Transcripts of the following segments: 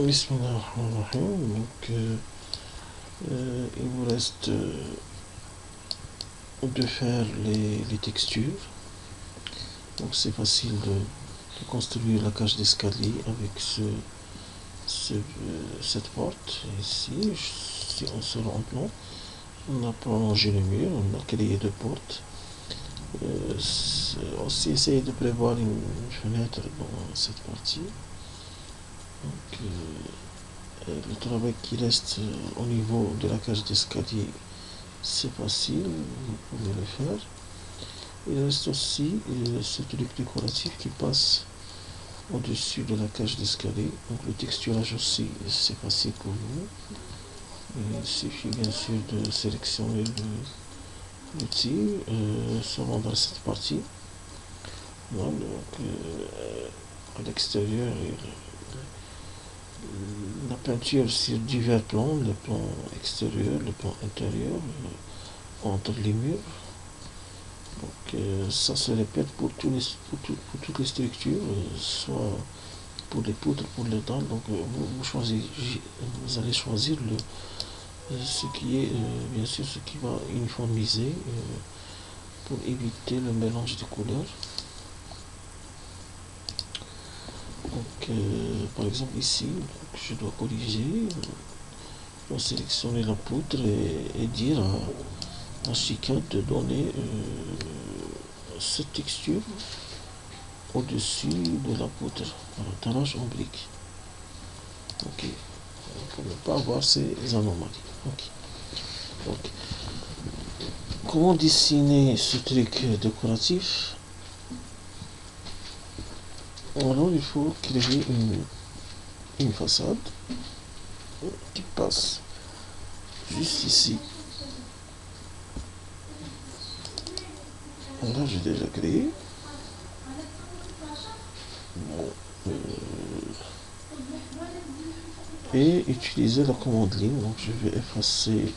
Bismillahirrahmanirrahim. Donc, il vous reste de faire les textures. Donc, c'est facile de construire la cage d'escalier avec cette porte ici. Si on se rend compte, on a prolongé le mur, on a créé deux portes. Aussi essayer de prévoir une fenêtre dans cette partie. Donc, le travail qui reste au niveau de la cage d'escalier, c'est facile, vous pouvez le faire. Il reste aussi ce truc décoratif qui passe au-dessus de la cage d'escalier. Donc le texturage aussi, c'est facile pour vous. Il suffit bien sûr de sélectionner l'outil, se rendre à cette partie. Voilà, donc à l'extérieur, la peinture sur divers plans, le plan extérieur, le plan intérieur, entre les murs. Donc ça se répète pour toutes les structures, soit pour les poutres, pour les dents. Donc vous allez choisir ce qui est bien sûr ce qui va uniformiser pour éviter le mélange de couleurs. Donc par exemple ici, donc, je dois corriger, je dois sélectionner la poutre et dire à chacun de donner cette texture au-dessus de la poutre, dallage en brique. Ok, pour ne pas avoir ces anomalies. Ok. Donc, comment dessiner ce truc décoratif? Alors, il faut créer une façade qui passe juste ici. Là, j'ai déjà créé. Et utiliser la commande ligne. Donc, je vais effacer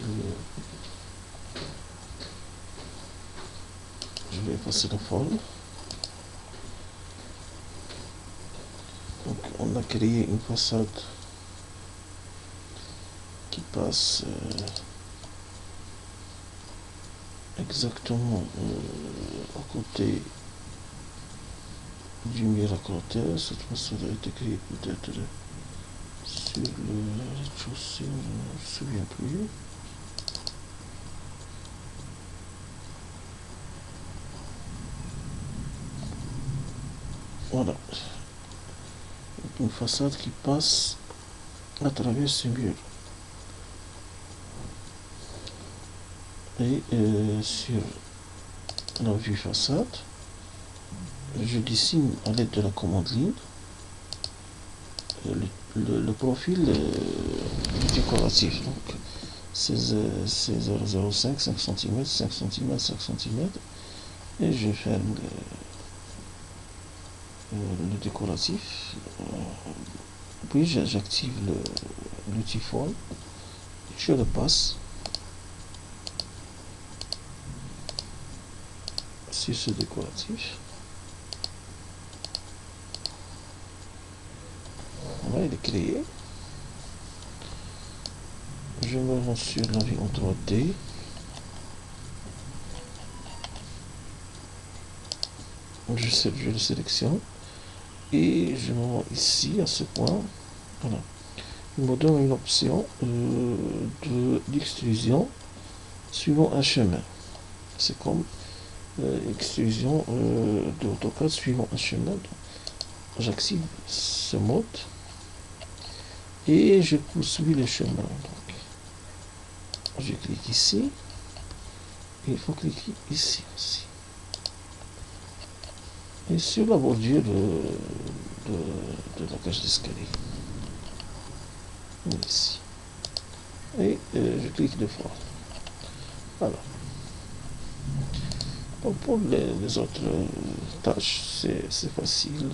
la forme. Donc, on a créé une façade qui passe exactement à côté du mur à côté. Cette façade a été créée peut-être sur le rez-de-chaussée, je ne me souviens plus. Voilà. Une façade qui passe à travers ce mur. Et sur la vue façade, je dessine à l'aide de la commande ligne le profil décoratif. Donc c'est 0,05, 5 cm, 5 cm, 5 cm. Et je ferme le décoratif. Puis j'active l'outil forme. Je le passe sur ce décoratif. Voilà, il est créé. Je me rends sur la vue en 3D. Je le sélectionne. Et je me rends ici, à ce point. Voilà. Il me donne une option d'extrusion suivant un chemin. C'est comme extrusion de AutoCAD suivant un chemin. J'active ce mode et je poursuis le chemin. Donc, je clique ici et il faut cliquer ici aussi. Et sur la bordure de la cage d'escalier. Ici. Et je clique deux fois. Voilà. Donc pour les autres tâches, c'est facile.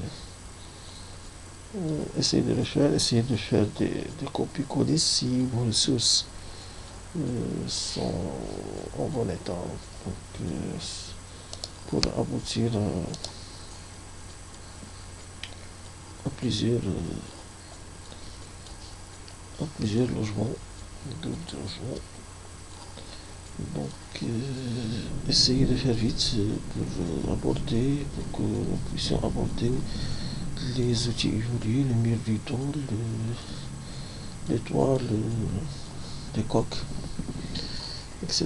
Essayez de le faire, essayez de faire des copies-coller si vos ressources sont en bon état. Donc, pour aboutir à plusieurs plusieurs logements. Donc, essayez de faire vite pour que nous puissions aborder les outils évolués, le mur du dos, les toits, les coques, etc.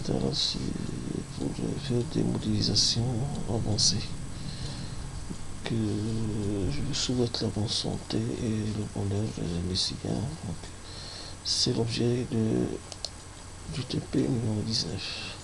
Pour faire des modélisations avancées. Que je vous souhaite la bonne santé et le bonheur, messieurs. C'est l'objet du TP numéro 19.